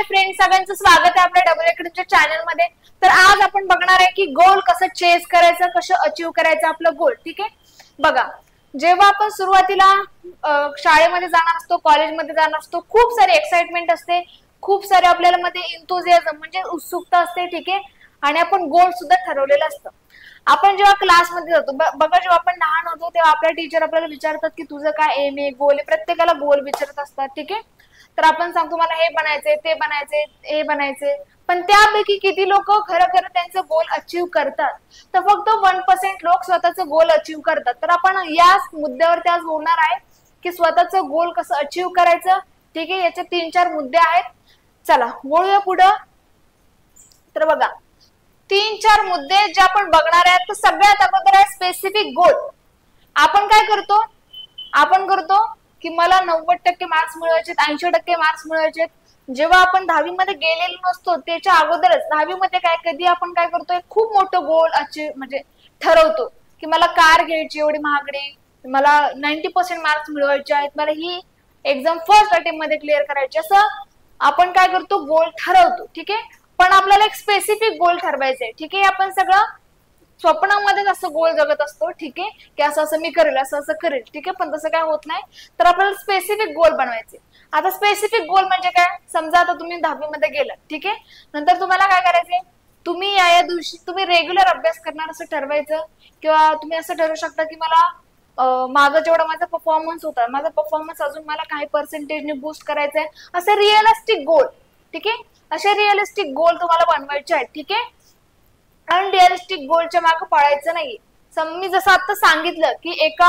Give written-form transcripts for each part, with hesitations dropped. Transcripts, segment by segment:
Hi friends, सगळ्यांचं स्वागत आहे आपल्या डबल अकॅडमीच्या चॅनल मध्ये। तर आज आपण बघणार आहे की गोल कसं चेस करायचं, कसं अचीव करायचं आपलं गोल। ठीक आहे, बघा जेव्हा आपण सुरुवातीला शाळेमध्ये जाणार असतो, कॉलेजमध्ये जाणार असतो, खूप सारी एक्साइटमेंट असते, खूप सारे आपल्याला मध्ये एन्थुसियाझम म्हणजे उत्सुकता असते। ठीक आहे, आणि आपण गोल सुद्धा ठरवलेलं असतं। आपण जेव्हा क्लासमध्ये जातो बघा, जेव्हा आपण लहान होतो तेव्हा आपल्या टीचर आपल्याला विचारतात की तुझं काय एम आहे, गोल आहे, प्रत्येकाला गोल विचारत असतात। ठीक आहे, तर आपण सांगतो मला हे बनायचंय, ते बनायचंय, हे बनायचंय, पण त्यापैकी किती लोक खरं त्यांचं गोल अचीव करतात? तर फक्त 1% लोक स्वतःचं गोल अचीव करतात। तर आपण याच मुद्द्यावरती आज बोलणार आहे की स्वतःचं गोल कसं अचीव करायचं। ठीक आहे, याचे 3-4 मुद्दे आहेत। चला बोलूया पुढं। तर बघा 3-4 मुद्दे जे आपण बघणार आहेत, तर सगळ्यात अगोदर आहे स्पेसिफिक गोल। आपण काय करतो, आपण करतो की मला 90% मार्क्स मिळवायचे, 80% मार्क्स मिळवायचे। जेव्हा आपण 10वी मध्ये गेलेलो नसतो त्याच्या अगोदरच 10वी मध्ये कधी आपण काय करतोय, खूप मोठं गोल अचीव म्हणजे ठरवतो की मला कार घ्यायची एवढी महागडी, मला 90% मार्क्स मिळवायचे आहेत, मला ही एक्झाम फर्स्ट अटेम्प्ट मध्ये क्लिअर करायची, असं आपण काय करतो गोल ठरवतो। ठीक आहे, पण आपल्याला एक स्पेसिफिक गोल ठरवायचा आहे। ठीक आहे, आपण सगळं स्वप्नामध्ये असं गोल जगत असतो। ठीक आहे, की असं असं मी करेल, असं असं करेल। ठीक आहे, पण तसं काय होत नाही। तर आपल्याला स्पेसिफिक गोल बनवायचे। आता स्पेसिफिक गोल म्हणजे काय, समजा आता तुम्ही 10वी मध्ये गेलात, ठीक आहे, नंतर तुम्हाला काय करायचंय, तुम्ही या दिवशी तुम्ही रेग्युलर अभ्यास करणार असं ठरवायचं, किंवा तुम्ही असं ठरवू शकता की मला माझा जेवढा माझा परफॉर्मन्स होता, माझा परफॉर्मन्स अजून मला काही पर्सेंटेजने बूस्ट करायचंय, असं रिअलिस्टिक गोल। ठीक आहे, असे रिअलिस्टिक गोल तुम्हाला बनवायचे आहेत। ठीक आहे, अनरिअलिस्टिक गोलच्या मागे पळायचं नाही। मी जसं आता सांगितलं की एक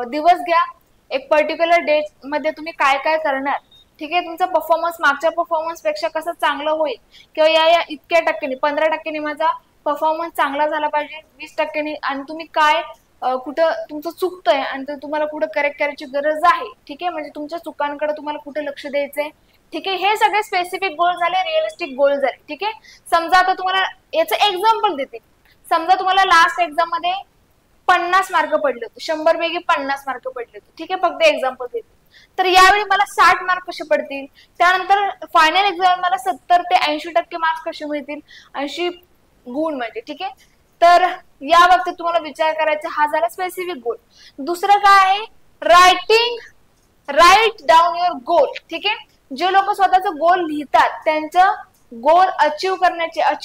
दिवस घ्या, एक पर्टिक्युलर डेट मध्ये तुम्ही काय काय करणार। ठीक आहे, तुमचा परफॉर्मन्स मागच्या परफॉर्मन्स पेक्षा कसं चांगलं होईल, किंवा या इतक्या टक्क्यांनी 15% माझा परफॉर्मन्स चांगला झाला पाहिजे, 20%, आणि तुम्ही काय कुठं तुमचं चुकतंय आणि तुम्हाला कुठं करेक्ट करायची गरज आहे। ठीक आहे, म्हणजे तुमच्या चुकांकडे तुम्हाला कुठे लक्ष द्यायचंय। ठीक आहे, हे सगळे स्पेसिफिक गोल झाले, रिअलिस्टिक गोल झाले। ठीक आहे, समजा आता तुम्हाला याचं एक्झाम्पल देते, समजा तुम्हाला लास्ट एक्झाम मध्ये 50 मार्क पडले होते, 100 पैकी 50 मार्क पडले होते। ठीक आहे, फक्त एक्झाम्पल देते। तर यावेळी मला 60 मार्क कसे पडतील, त्यानंतर फायनल एक्झाम मला 70 ते 80% मार्क्स कसे मिळतील, 80 गुण म्हणजे। ठीक आहे, तर या बाबतीत तुम्हाला विचार करायचा, हा झाला स्पेसिफिक गोल। दुसरं काय आहे, राईट डाऊन युअर गोल। ठीक आहे, जे लोक स्वतःचा गोल लिहितात त्यांचं गोल अचीव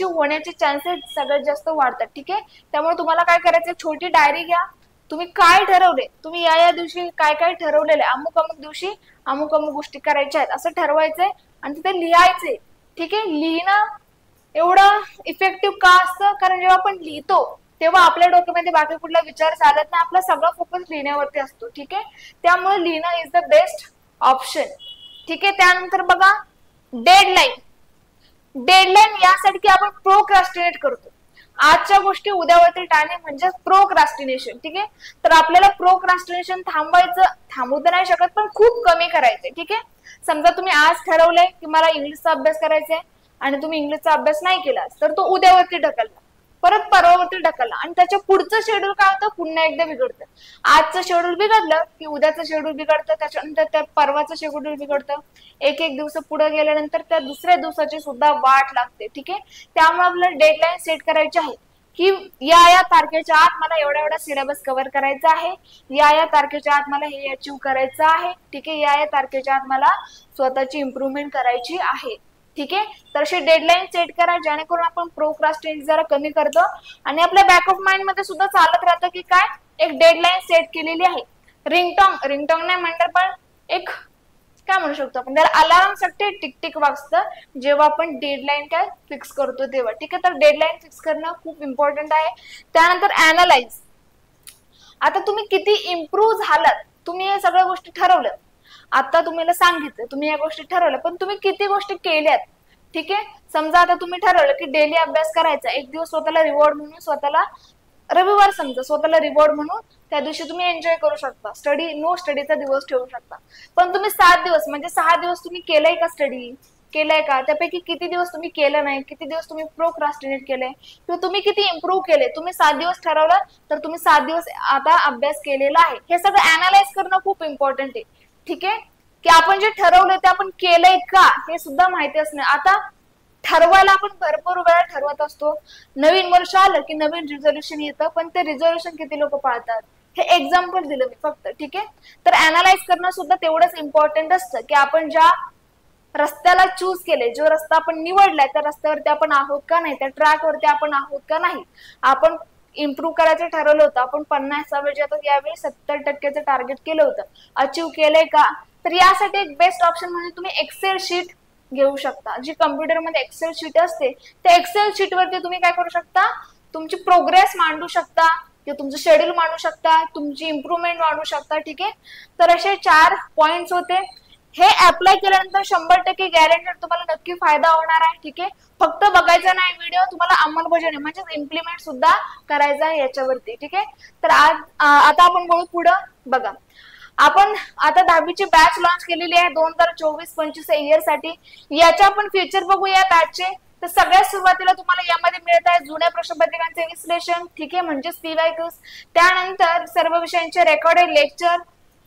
होण्याचे चान्सेस सगळ्यात जास्त वाढतात। ठीक आहे, त्यामुळे तुम्हाला काय करायचं, छोटी डायरी घ्या, तुम्ही काय ठरवले, तुम्ही या दिवशी काय काय ठरवलेले, अमुक दिवशी अमुक गोष्टी करायच्या आहेत असं ठरवायचंय आणि तिथे लिहायचंय। ठीक आहे, लिहिणं एवढं इफेक्टिव्ह का असतं, कारण जेव्हा आपण लिहितो तेव्हा आपल्या डोक्यामध्ये बाकी कुठला विचार चालत नाही, आपला सगळा फोकस लिहिण्यावरती असतो। ठीक आहे, त्यामुळे लिहिणं इज द बेस्ट ऑप्शन। ठीक आहे, त्यानंतर बघा डेडलाईन यासाठी की आपण प्रोक्रॅस्टिनेट करतो, आजच्या गोष्टी उद्यावरती टाळणे म्हणजे प्रोक्रॅस्टिनेशन। ठीक आहे, तर आपल्याला प्रोक्रॅस्टिनेशन थांबवू तर नाही शकत, पण खूप कमी करायचंय। ठीक आहे, समजा तुम्ही आज ठरवलंय की मला इंग्लिशचा अभ्यास करायचा आहे आणि तुम्ही इंग्लिशचा अभ्यास नाही केला, तर तो उद्यावरती ढकलला, परत परवावरती ढकलला, आणि त्याच्या पुढचं शेड्यूल काय होतं, पुन्हा एकदा बिघडतं। आजचं शेड्यूल बिघडलं की उद्याचं शेड्यूल बिघडतं, त्याच्यानंतर त्या परवाचं शेड्यूल बिघडतं, एक दिवस पुढे गेल्यानंतर त्या दुसऱ्या दिवसाची सुद्धा वाट लागते। ठीक आहे, त्यामुळे आपल्याला डेडलाईन सेट करायची आहे की या तारखेच्या आत मला एवढा सिलेबस कव्हर करायचा आहे, या तारखेच्या आत मला हे अचीव करायचं आहे। ठीक आहे, या तारखेच्या आत मला स्वतःची इम्प्रूव्हमेंट करायची आहे। ठीक आहे, तर अशी डेडलाईन सेट करा, जेणेकरून आपण प्रोक्रॅस्टिनेट जरा कमी करतो, आणि आपल्या बॅक ऑफ माइंड मध्ये सुद्धा चालत राहतं की काय, एक डेडलाईन सेट केलेली आहे। रिंगटोंग नाही म्हणतात, पण एक काय म्हणू शकतो आपण त्याला, अलार्म साठी टिक वाजतं जेव्हा आपण डेडलाईन काय फिक्स करतो तेव्हा। ठीक आहे, तर डेडलाईन फिक्स करणं खूप इम्पॉर्टंट आहे। त्यानंतर अनालाइज, आता तुम्ही किती इम्प्रूव्ह झालात, तुम्ही हे सगळ्या गोष्टी ठरवलं, आता तुम्हाला सांगितलं तुम्ही या गोष्टी ठरवल्या, पण तुम्ही किती गोष्टी केल्यात। ठीक आहे, समजा आता तुम्ही ठरवलं की डेली अभ्यास करायचा, एक दिवस स्वतःला रिवॉर्ड म्हणून, स्वतःला रविवार समजा स्वतःला रिवॉर्ड म्हणून त्या दिवशी तुम्ही एन्जॉय करू शकता, स्टडीचा दिवस ठेवू शकता। पण तुम्ही 7 दिवस म्हणजे 6 दिवस तुम्ही केलंय का स्टडी, केलंय का, त्यापैकी किती दिवस तुम्ही केलं नाही, किती दिवस तुम्ही प्रोक्रॅस्टिनेट केलंय, किंवा तुम्ही किती इम्प्रूव्ह केले। तुम्ही 7 दिवस ठरवलं तर तुम्ही 7 दिवस आता अभ्यास केलेला आहे, हे सगळं अनालाइज करणं खूप इम्पॉर्टंट आहे। ठीक आहे, की आपण जे ठरवलंय ते आपण केलंय का हे सुद्धा माहिती असणे. आता ठरवायला आपण भरपूर वेळा ठरवत असतो, नवीन वर्ष आलं की नवीन रिझोल्युशन येतं, पण ते रिझोल्युशन किती लोक पाळतात हे एक्झाम्पल दिलं मी फक्त. ठीक आहे, तर अनालाइज करणं सुद्धा तेवढंच इम्पॉर्टंट असतं की आपण ज्या रस्त्याला चूज केले, जो रस्ता आपण निवडलाय त्या रस्त्यावरती आपण आहोत का नाही, त्या ट्रॅकवरती आपण आहोत का नाही. आपण इम्प्रूव्ह करायचं ठरवलं होतं, आपण 50 यावेळी 70% टार्गेट केलं होतं, अचीव केलंय का. तर यासाठी एक बेस्ट ऑप्शन म्हणजे तुम्ही एक्सेल शीट घेऊ शकता. जी कम्प्युटरमध्ये एक्सेल शीट असते त्या एक्सेल शीट वरती तुम्ही काय करू शकता, तुमची प्रोग्रेस मांडू शकता किंवा तुमचं शेड्यूल मांडू शकता, तुमची इम्प्रूव्हमेंट मांडू शकता. ठीक आहे, तर असे 4 पॉइंट्स होते. हे अप्लाय केल्यानंतर 100% गॅरंटेड तुम्हाला नक्की फायदा होणार आहे. ठीक आहे, फक्त बघायचा नाही व्हिडिओ, तुम्हाला अंमलबजावणी म्हणजे इम्प्लिमेंट सुद्धा करायचं आहे याच्यावरती. ठीक आहे, तर आता आपण बोलू पुढं. बघा, आपण आता 10वीची बॅच लॉन्च केलेली आहे 2024-25 इयर साठी. याच्या आपण फीचर बघूया बॅचचे. तर सगळ्यात सुरुवातीला तुम्हाला यामध्ये मिळत आहे जुन्या प्रश्नपत्रिकांचे विश्लेषण. ठीक आहे, म्हणजेच PYQs. त्यानंतर सर्व विषयांचे recorded lecture,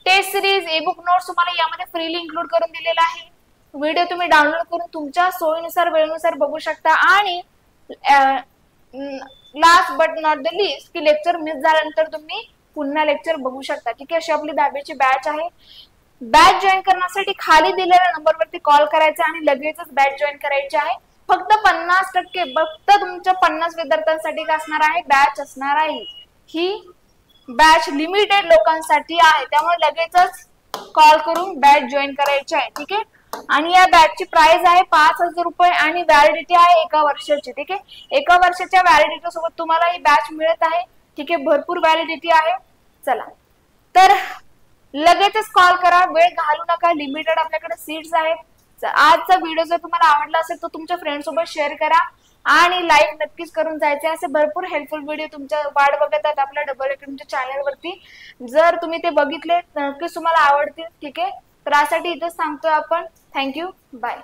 test series, e book notes तुम्हाला यामध्ये फ्रीली इन्क्लूड करून दिलेला आहे. व्हिडिओ तुम्ही डाउनलोड करून तुमच्या सोयीनुसार वेळेनुसार बघू शकता. आणि last but not the list की लेक्चर मिस झाल्यानंतर तुम्ही पुन्हा लेक्चर बघू शकता. ठीक आहे, अशी आपली 10वीची बॅच आहे. बॅच जॉईन करण्यासाठी खाली दिलेल्या नंबरवरती कॉल करायचा आणि लगेचच बॅच जॉईन करायची आहे. फक्त 50%, फक्त तुमच्या 50 विद्यार्थ्यांसाठी असणार आहे बॅच असणार आहे. ही बॅच लिमिटेड लोकांसाठी आहे, त्यामुळे लगेचच कॉल करून बॅच जॉईन करायची आहे. ठीक आहे, आणि या बॅचची प्राइस आहे 5000 रुपये आणि व्हॅलिडिटी आहे 1 वर्षाची. ठीक आहे, 1 वर्षाच्या व्हॅलिडिटी सोबत तुम्हाला ही बॅच मिळत आहे. ठीक आहे, भरपूर व्हॅलिडिटी आहे. चला, तर लगेचच कॉल करा, वेळ घालू नका, लिमिटेड आपल्याकडे सीट्स आहेत. आजचा व्हिडिओ जर तुम्हाला आवडला असेल तर तुमच्या फ्रेंड सोबत शेअर करा आणि लाईक नक्कीच करून जायचे. असे भरपूर हेल्पफुल व्हिडिओ तुमच्या वाट बघत आहेत आपल्या डबल अकॅडमीच्या चॅनलवरती. जर तुम्ही ते बघितले नक्कीच तुम्हाला आवडतील. ठीक आहे, तर यासाठी इथेच थांबतोय आपण. Thank you, bye.